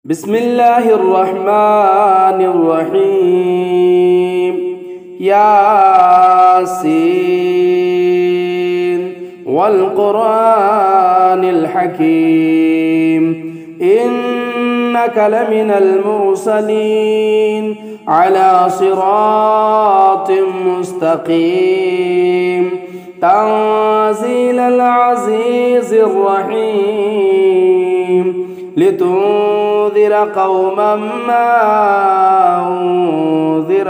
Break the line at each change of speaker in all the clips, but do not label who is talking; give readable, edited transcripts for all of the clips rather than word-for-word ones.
بسم الله الرحمن الرحيم ياسين والقرآن الحكيم إنك لمن المرسلين على صراط مستقيم تنزيل العزيز الرحيم لتنذر قوما ما أنذر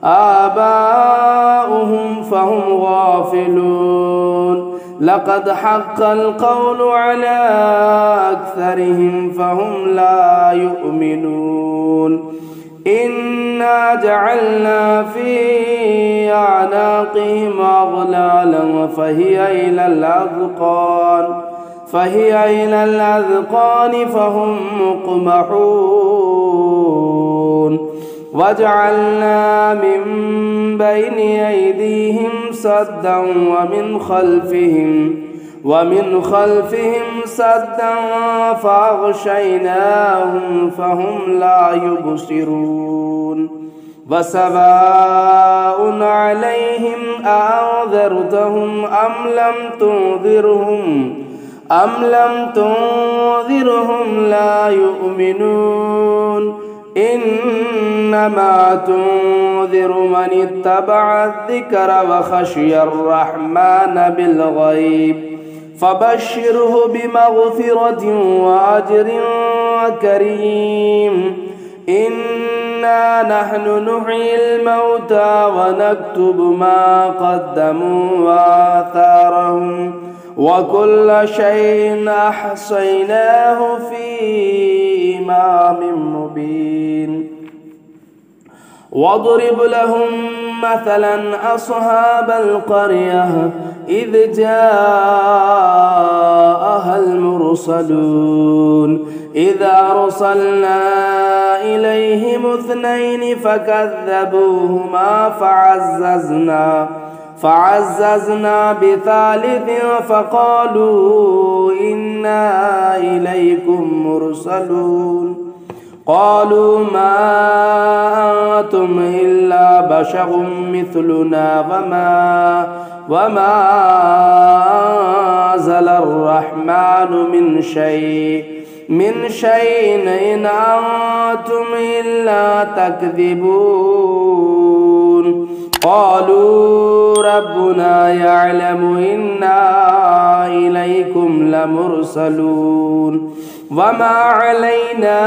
آباؤهم فهم غافلون لقد حق القول على أكثرهم فهم لا يؤمنون إنا جعلنا في أعناقهم أغلالا فهي إلى الأذقان فهم مقمحون وجعلنا من بين أيديهم سدا ومن خلفهم سدا فأغشيناهم فهم لا يبصرون وسواء عليهم أنذرتهم أم لم تنذرهم لا يؤمنون إنما تنذر من اتبع الذكر وخشي الرحمن بالغيب فبشره بمغفرة وأجر كريم إنا نحن نحيي الموتى ونكتب ما قدموا وآثارهم وكل شيء أحصيناه في إمام مبين واضرب لهم مثلا أصحاب القرية إذ جاءها المرسلون إذ أرسلنا إليهم 2 فكذبوهما فعززنا ب3 فقالوا إنا إليكم مرسلون قالوا ما أنتم إلا بشر مثلنا وما أنزل الرحمن من شيء إن أنتم إلا تكذبون قالوا ربنا يعلم إنا إليكم لمرسلون وما علينا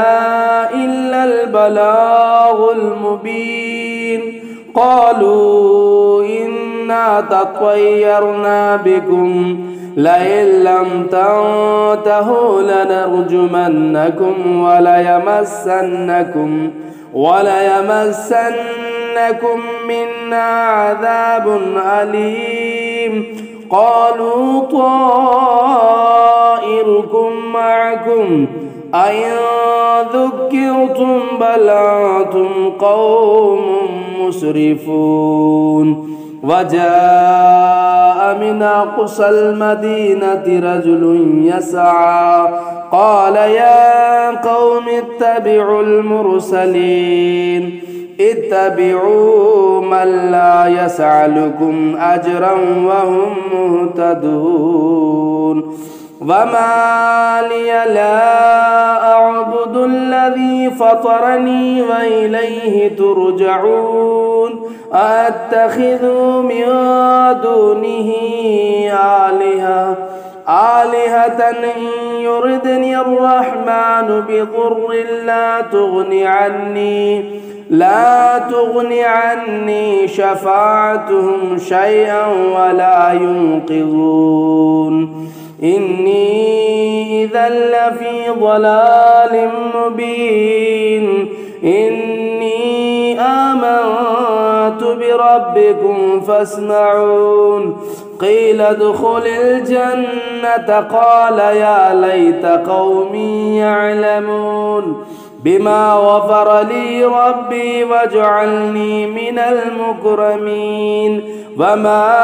إلا البلاغ المبين قالوا إنا تطيرنا بكم لئن لم تنتهوا لنرجمنكم وليمسنكم منا عذاب أليم قالوا طائركم معكم أئن ذكرتم بل أنتم قوم مسرفون وجاء من أقصى المدينة رجل يسعى قال يا قوم اتبعوا المرسلين اتبعوا من لا يسألكم أجرا وهم مهتدون وما لي لا أعبد الذي فطرني وإليه ترجعون أتخذ من دونه آلهة إن يردني الرحمن بضر لا تغني عني شفاعتهم شيئا ولا ينقذون إني إذا لفي ضلال مبين إني آمنت بربكم فاسمعون قيل ادخل الجنة قال يا ليت قومي يعلمون بما غفر لي ربي واجعلني من المكرمين وما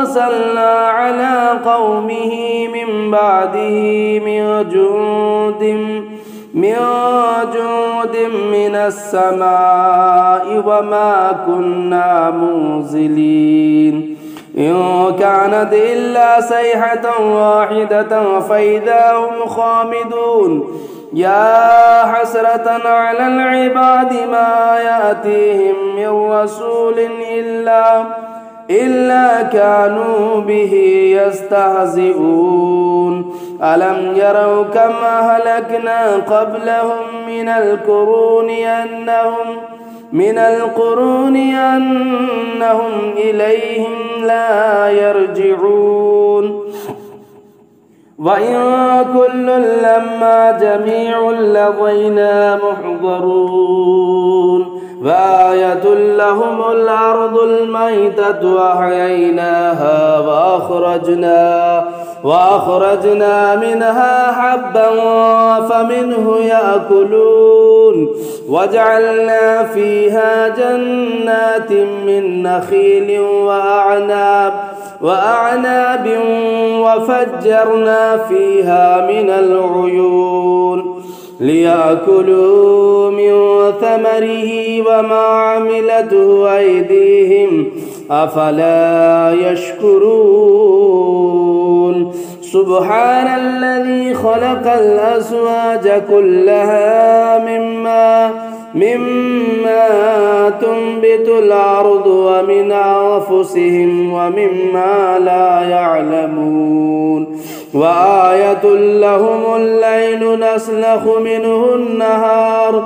أرسلنا على قومه من بعده من جند من السماء وما كنا منزلين إن كانت إلا صيحة واحدة فإذا هم خامدون يا حسرة على العباد ما يأتيهم من رسول إلا كانوا به يستهزئون ألم يروا كم أهلكنا قبلهم من القرون أنهم إليهم لا يرجعون وإن كل لما جميع لدينا محضرون وآية لهم الأرض الميتة أحييناها وأخرجنا منها حبا فمنه يأكلون وجعلنا فيها جنات من نخيل وأعناب وفجرنا فيها من العيون ليأكلوا من ثمره وما عملته أيديهم أفلا يشكرون سبحان الذي خلق الأزواج كلها مما تنبت الأرض ومن أنفسهم ومما لا يعلمون وآية لهم الليل نسلخ منه النهار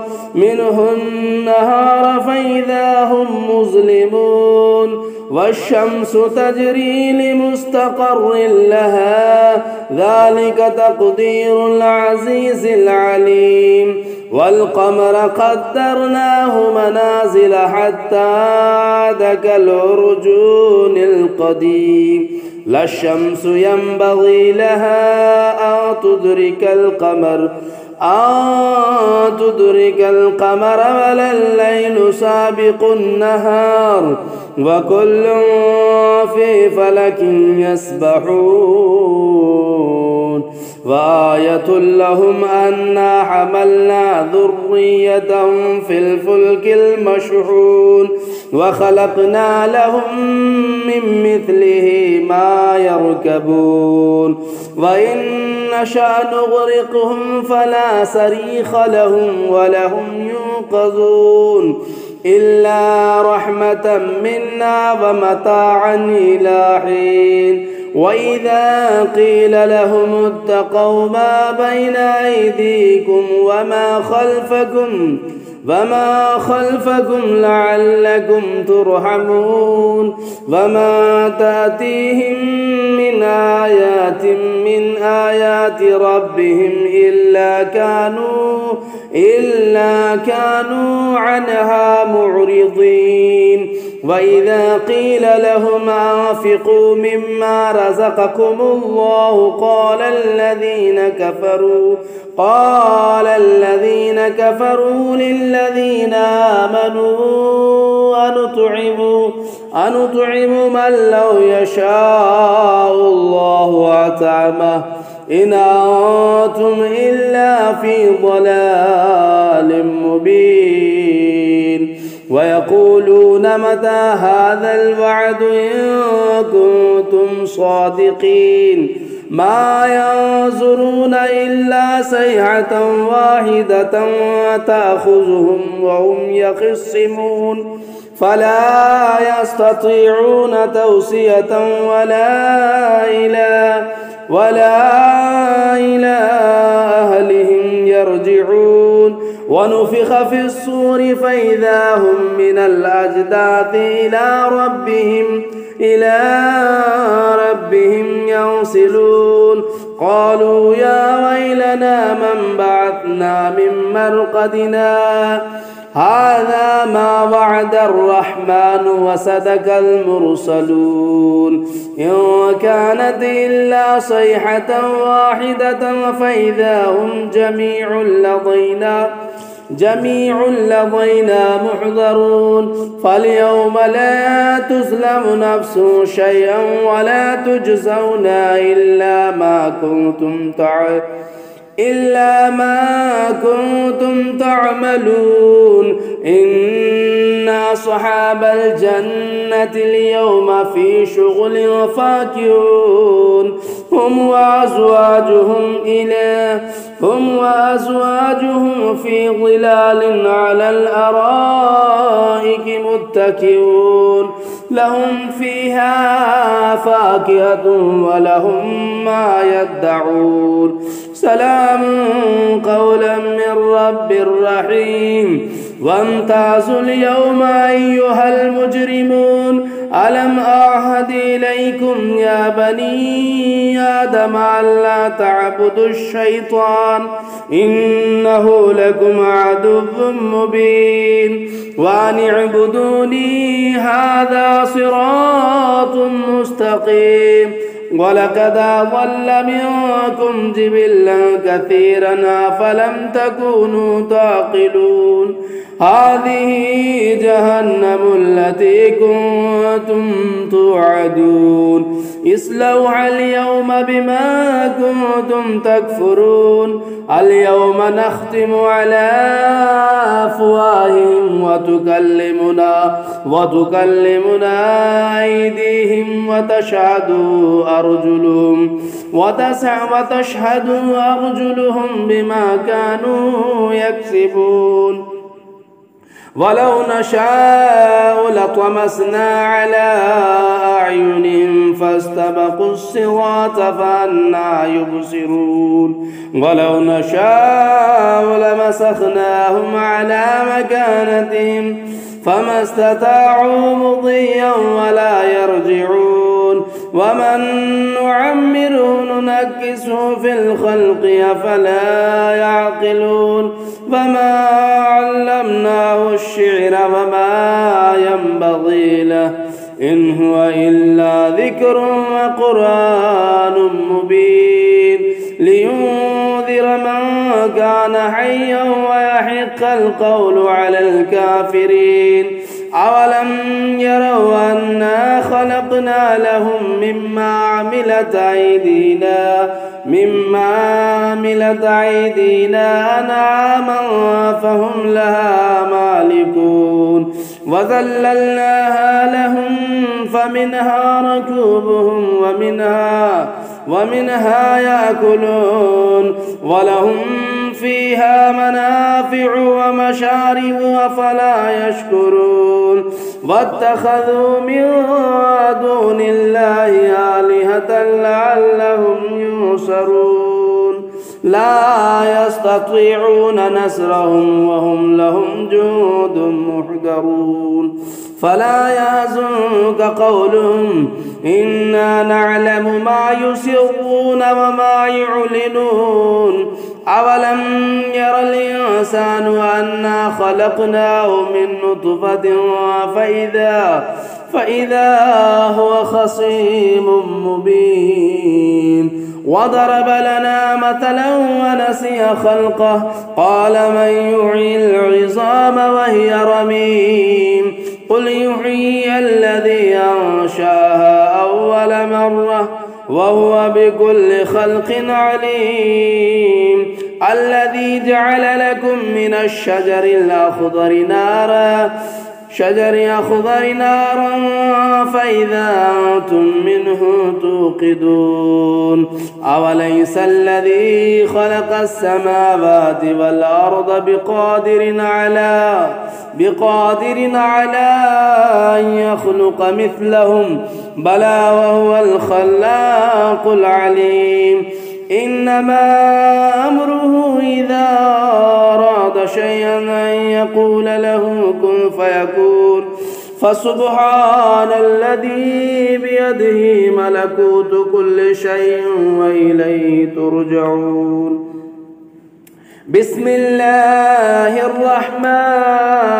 فإذا هم مظلمون والشمس تجري لمستقر لها ذلك تقدير العزيز العليم والقمر قدرناه منازل حتى عاد كالعرجون القديم لا الشمس ينبغي لها أن تدرك القمر ولا الليل سابق النهار وكل في فلك يسبحون وآية لهم أنا حملنا ذريتهم في الفلك المشحون وخلقنا لهم من مثله ما يركبون وإن نشأ نغرقهم فلا صريخ لهم ولهم ينقذون إلا رحمة منا ومتاعا إلى حين وإذا قيل لهم اتقوا ما بين أيديكم وما خلفكم لعلكم ترحمون وما تأتيهم من آيات ربهم إلا كانوا عنها معرضين وإذا قيل لهم أنفقوا مما رزقكم الله قال الذين كفروا للذين آمنوا أنطعم من لو يشاء الله أطعمه إن أنتم إلا في ضلال مبين ويقولون متى هذا الوعد إن كنتم صادقين ما ينظرون إلا صيحة واحدة تأخذهم وهم يخصمون فلا يستطيعون توصية ولا إلى أهلهم يرجعون ونفخ في الصور فإذا هم من الأجداث إلى ربهم ينسلون قالوا يا ويلنا من بعثنا من مرقدنا هذا ما وعد الرحمن وصدق المرسلون إن كانت إلا صيحة واحدة فإذا هم جميع لدينا محضرون فاليوم لا تظلم نفس شيئا ولا تجزون إلا ما كنتم تعملون إن أصحاب الجنة اليوم في شغل فاكهون هم وأزواجهم في ظلال على الأرائك متكئون لهم فيها فاكهة ولهم ما يدعون سلام قولا من رب رحيم وامتازوا اليوم أيها المجرمون ألم أعهد إليكم يا بني آدم ألا تعبدوا الشيطان إنه لكم عدو مبين وأن اعبدوني هذا صراط مستقيم ولقد أضل منكم جبلا كثيرا أفلم تكونوا تعقلون هذه جهنم التي كنتم توعدون اصلوها اليوم بما كنتم تكفرون اليوم نختم على أفواههم وتكلمنا أيديهم وتشهد أرجلهم بما كانوا يكسبون ولو نشاء لطمسنا على أعينهم فاستبقوا الصراط فأنى يبصرون ولو نشاء لمسخناهم على مكانتهم فما استطاعوا مضيا ولا يرجعون ومن نعمره ننكسه في الخلق أفلا يعقلون فما علمناه الشعر وما ينبغي له إن هو إلا ذكر وقرآن مبين لينذر من كان حيا ويحق القول على الكافرين أولم يروا أنا خلقنا لهم مما عملت أيدينا أنعاما فهم لها مالكون وذللناها لهم فمنها ركوبهم ومنها يأكلون ولهم فيها منافع ومشارب أفلا يشكرون واتخذوا من دون الله آلهة لعلهم ينصرون لا يستطيعون نصرهم وهم لهم جند محضرون فلا يحزنك قولهم إنا نعلم ما يسرون وما يعلنون أولم ير الإنسان أنا خلقناه من نطفة فإذا هو خصيم مبين وضرب لنا مثلا ونسي خلقه قال من يحيي العظام وهي رميم قل يحيي الذي أنشأها أول مرة وهو بكل خلق عليم الذي جعل لكم من الشجر الأخضر نارا فإذا أنتم منه توقدون أوليس الذي خلق السماوات والأرض بقادر على أن يخلق مثلهم بلى وهو الخلاق العليم إنما أمره إذا أراد شيئا أن يقول له كن فيكون فسبحان الذي بيده ملكوت كل شيء وإليه ترجعون بسم الله الرحمن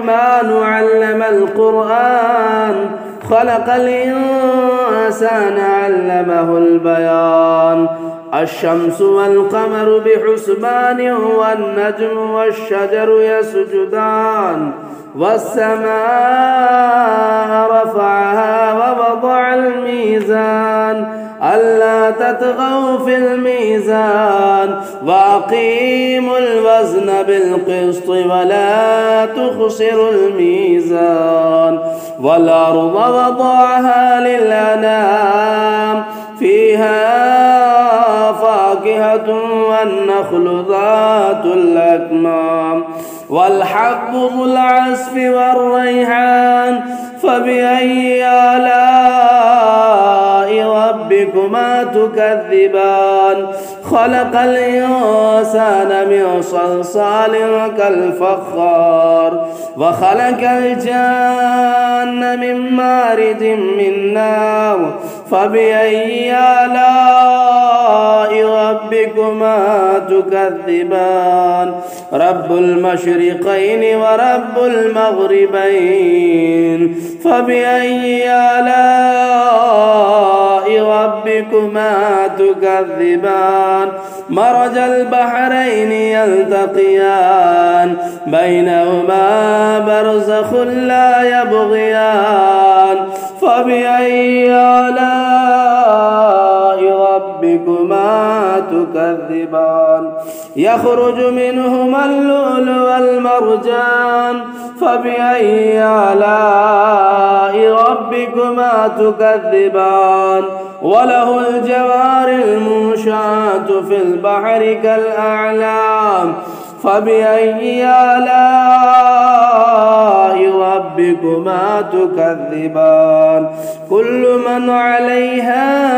الرحمن علم القرآن خلق الإنسان علمه البيان الشمس والقمر بحسبان والنجم والشجر يسجدان والسماء رفعها ووضع الميزان ألا تطغوا في الميزان وأقيموا الوزن بالقسط ولا تخسروا الميزان والأرض وضعها للأنام فيها فاكهة والنخل ذات الأكمام والحب ذو العصف والريحان فبأي آلاء ربكما تكذبان خلق الإنسان من صلصال كالفخار وخلق الجان من مارج من نار فبأي آلاء ربكما تكذبان رب المشرقين ورب المغربين فبأي آلاء ربكما تكذبان مرج البحرين يلتقيان بينهما برزخ لا يبغيان فبأي آلاء ربكما تكذبان يخرج منهما اللؤلؤ والمرجان فبأي آلاء ربكما تكذبان وله الجوار المنشآت في البحر كالأعلام فبأي آلاء ربكما تكذبان كل من عليها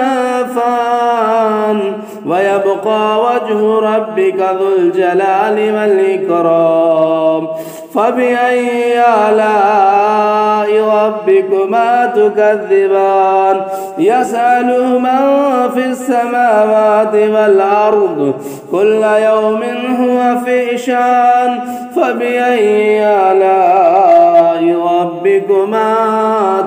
فان ويبقى وجه ربك ذو الجلال والإكرام فبأي آلاء ربكما تكذبان يسأله من في السماوات والأرض كل يوم هو في شان فبأي آلاء ربكما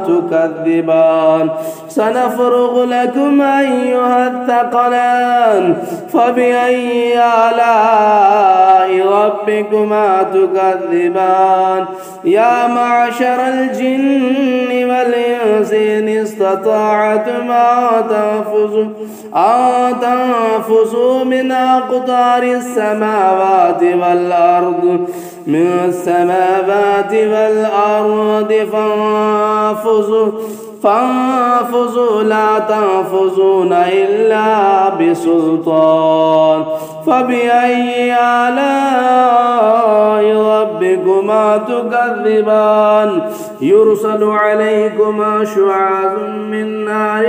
تكذبان سنفرغ لكم أيها الثقلان فبأي آلاء ربكما تكذبان يا معشر الجن والإنس إن استطعتم أن تنفذوا من أقطار السماوات والأرض فانفذوا لا تنفذون إلا بسلطان فبأي آلاء ربكما تكذبان يرسل عليكما شعاع من نار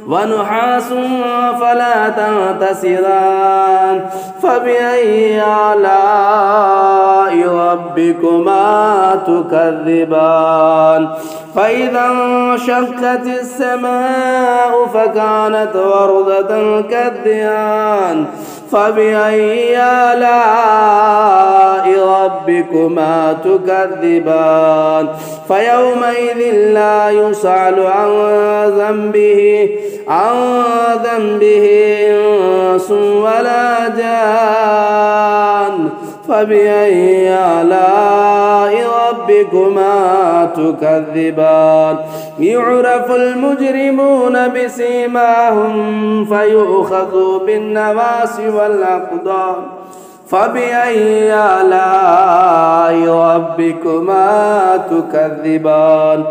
ونحاس فلا تنتصران فبأي آلاء ربكما تكذبان فإذا انشقت السماء فكانت وردة كالدهان فبأي آلاء ربكما تكذبان فيومئذ لا يسأل عن ذنبه إنس ولا جان فبأي آلاء ربكما تكذبان يعرف المجرمون بسيماهم فيؤخذوا بالنواصي والأقدام فبأي آلاء ربكما تكذبان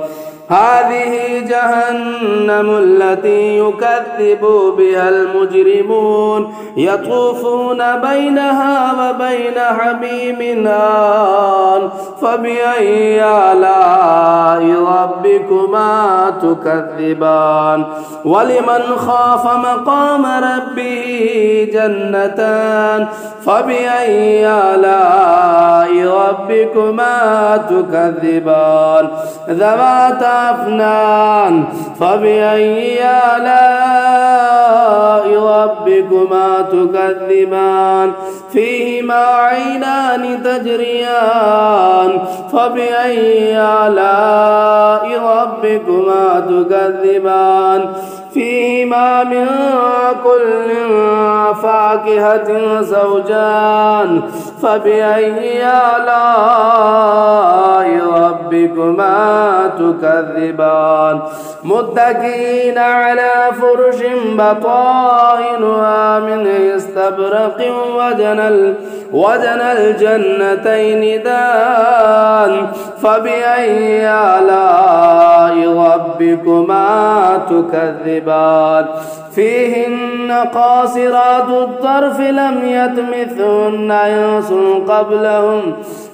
هذه جهنم التي يكذب بها المجرمون يطوفون بينها وبين حميم آن فبأي آلاء ربكما تكذبان ولمن خاف مقام ربه جنتان فبأي آلاء ربكما تكذبان ذواتا أفنان فبأي آلاء ربكما ربكما تكذبان فيهما عينان تجريان فبأي آلاء ربكما تكذبان فيهما من كل فاكهة زوجان فبأي آلاء ربكما تكذبان متكئين على فرش بطائنها من استبرق وجنى الجنتين دان فبأي آلاء ربكما تكذبان فيهن قاصرات الطرف لم يطمثهن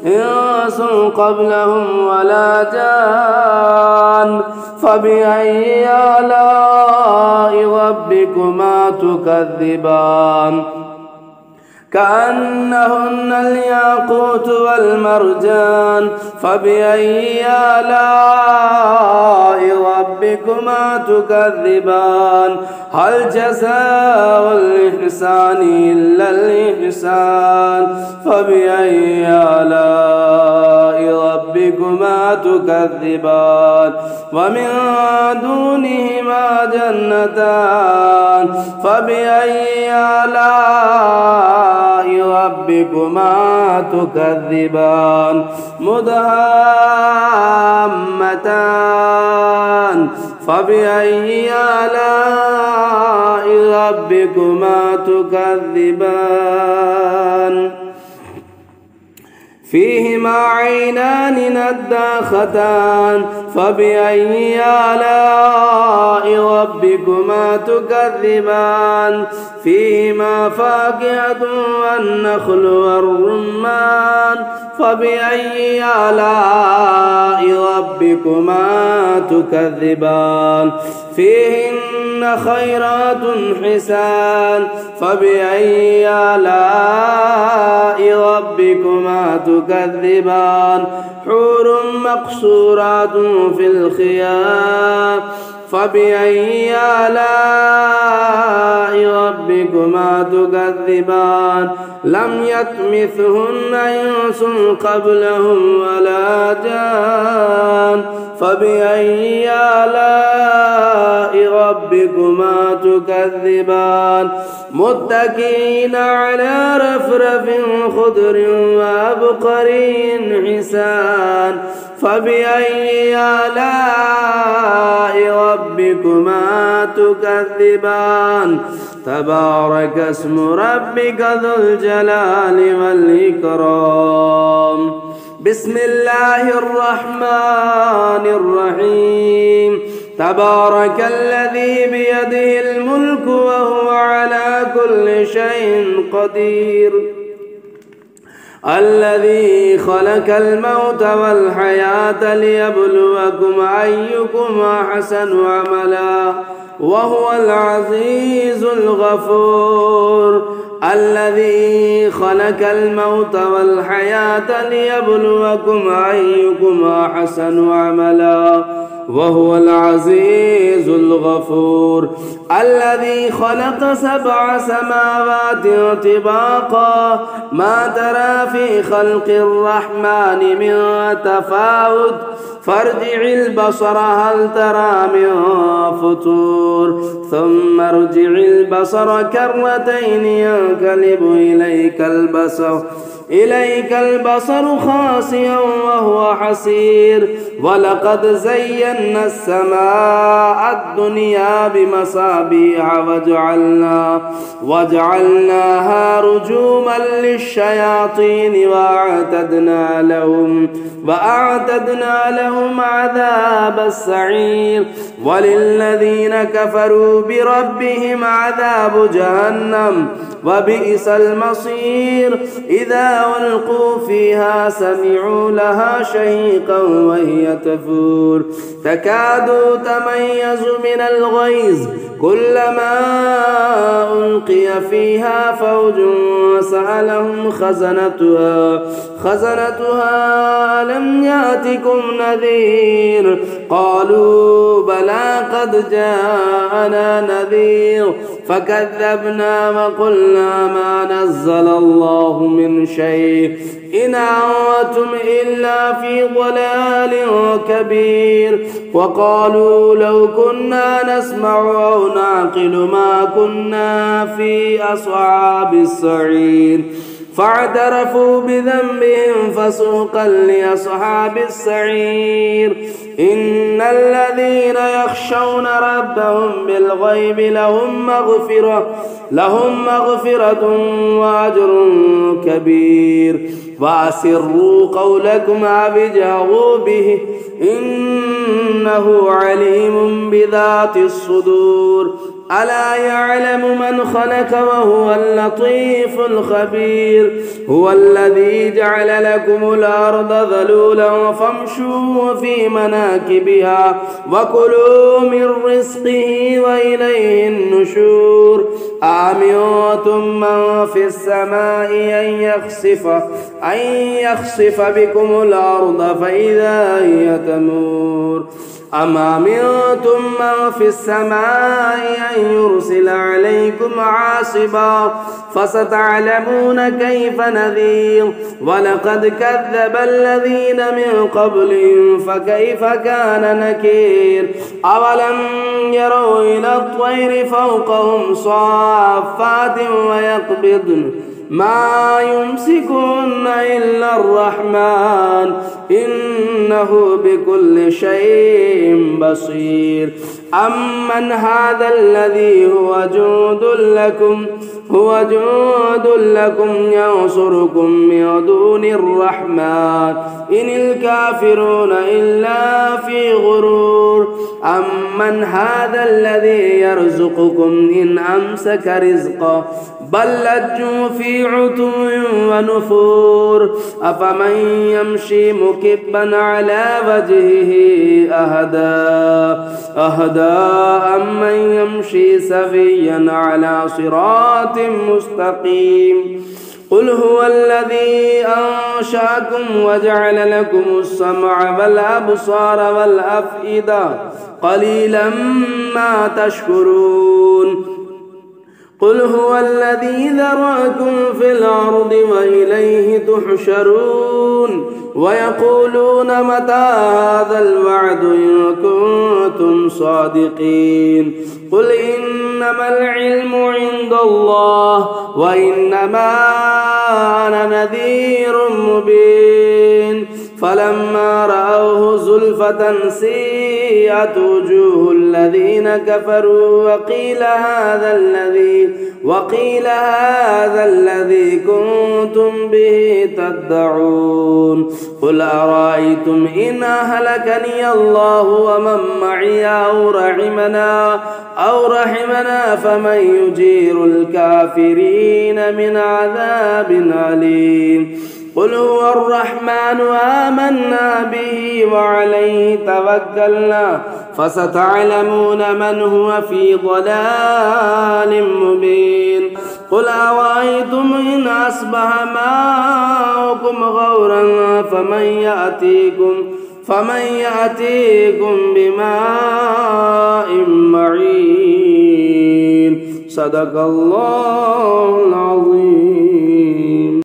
إنس قبلهم ولا جان فبأي آلاء ربكما تكذبان كأنهن الياقوت والمرجان فبأي آلاء ربكما تكذبان هل جزاء الإحسان إلا الإحسان فبأي آلاء ربكما تكذبان ومن دونهما جنتان فبأي آلاء ربكما تكذبان مدهامتان فبأي آلاء ربكما تكذبان فيهما عينان نضاختان فبأي آلاء ربكما تكذبان فيهما فاكهة والنخل والرمان فبأي آلاء ربكما تكذبان فيهن خيرات حسان فبأي آلاء ربكما تكذبان حور مقصورات في الخيام فبأي آلاء ربكما تكذبان لم يطمثهن إنس قبلهم ولا جان فبأي آلاء ربكما تكذبان متكئين على رفرف خضر وعبقري حسان فبأي آلاء ربكما تكذبان تبارك اسم ربك ذو الجلال والإكرام بسم الله الرحمن الرحيم تبارك الذي بيده الملك وهو على كل شيء قدير الذي خلق الموت والحياة ليبلوكم أيكم أحسن عملا وهو العزيز الغفور الذي خلق الموت والحياة ليبلوكم أيكم أحسن عملا وهو العزيز الغفور الذي خلق 7 سماوات طباقا ما ترى في خلق الرحمن من تفاوت فارجع البصر هل ترى من فطور ثم ارجع البصر كرتين ينقلب إليك البصر خاسئا وهو حسير ولقد زينا السماء الدنيا بمصابيح وجعلناها رجوما للشياطين وأعتدنا لهم عذاب السعير وللذين كفروا بربهم عذاب جهنم وبئس المصير إذا ألقوا فيها سمعوا لها شهيقا وهي تفور تكاد تميز من الغيظ كلما ألقي فيها فوج سألهم خزنتها ألم يأتكم نذير قالوا بلى قد جاءنا نذير فكذبنا وقلنا ما نزل الله من شيء إن أنتم إلا في ضلال كبير وقالوا لو كنا نسمع أو نعقل ما كنا في أصحاب السعير فاعترفوا بذنبهم فسوقا لأصحاب السعير إن الذين يخشون ربهم بالغيب لهم مغفرة وأجر كبير وأسروا قولكم أو اجهروا به إنه عليم بذات الصدور ألا يعلم من خلق وهو اللطيف الخبير هو الذي جعل لكم الأرض ذلولا فامشوا في مناكبها وكلوا من رزقه وإليه النشور أأمنتم من في السماء أن يخسف بكم الأرض فإذا هي تمور أم أمنتم من في السماء أن يرسل عليكم عاصبا فستعلمون كيف نذير ولقد كذب الذين من قبلهم فكيف كان نكير أولم يروا إلى الطير فوقهم صافات ويقبضن ما يمسكن إلا الرحمن إنه بكل شيء بصير أمن هذا الذي هو جند لكم ينصركم من دون الرحمن إن الكافرون إلا في غرور أمن هذا الذي يرزقكم إن أمسك رزقه بل لجوا في عتو ونفور أفمن يمشي مكبا على وجهه أهدى أمن يمشي سويا على صراط مستقيم قل هو الذي أنشأكم وجعل لكم السمع والأبصار والأفئدة قليلا ما تشكرون قل هو الذي ذرأكم في الأرض وإليه تحشرون ويقولون متى هذا الوعد إن كنتم صادقين قل إنما العلم عند الله وإنما أنا نذير مبين فلما رأوه زلفة سيئت وجوه الذين كفروا وقيل هذا الذي كنتم به تدعون قل أرأيتم إن أهلكني الله ومن معي أو رحمنا فمن يجير الكافرين من عذاب أليم قل هو الرحمن آمنا به وعليه توكلنا فستعلمون من هو في ضلال مبين قل أرأيتم إن أصبح ماؤكم غورا فمن يأتيكم بماء معين صدق الله العظيم.